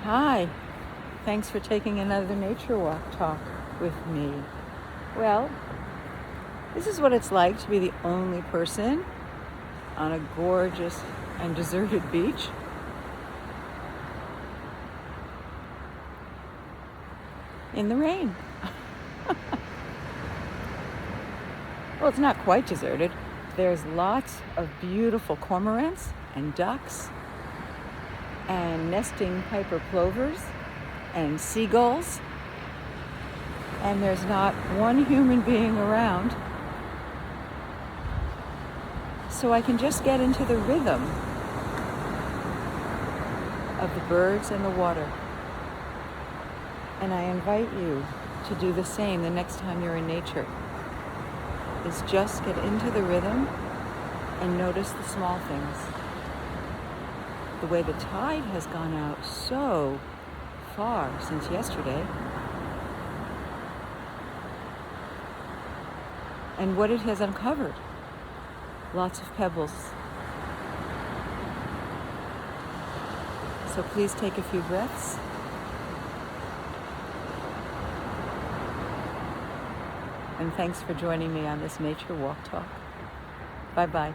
Hi, thanks for taking another nature walk talk with me. Well, this is what it's like to be the only person on a gorgeous and deserted beach. In the rain. Well, it's not quite deserted. There's lots of beautiful cormorants and ducks and nesting piper clovers and seagulls. And there's not one human being around. So I can just get into the rhythm of the birds and the water. And I invite you to do the same the next time you're in nature. Is just get into the rhythm and notice the small things. The way the tide has gone out so far since yesterday, and what it has uncovered. Lots of pebbles. So please take a few breaths. And thanks for joining me on this nature walk talk. Bye-bye.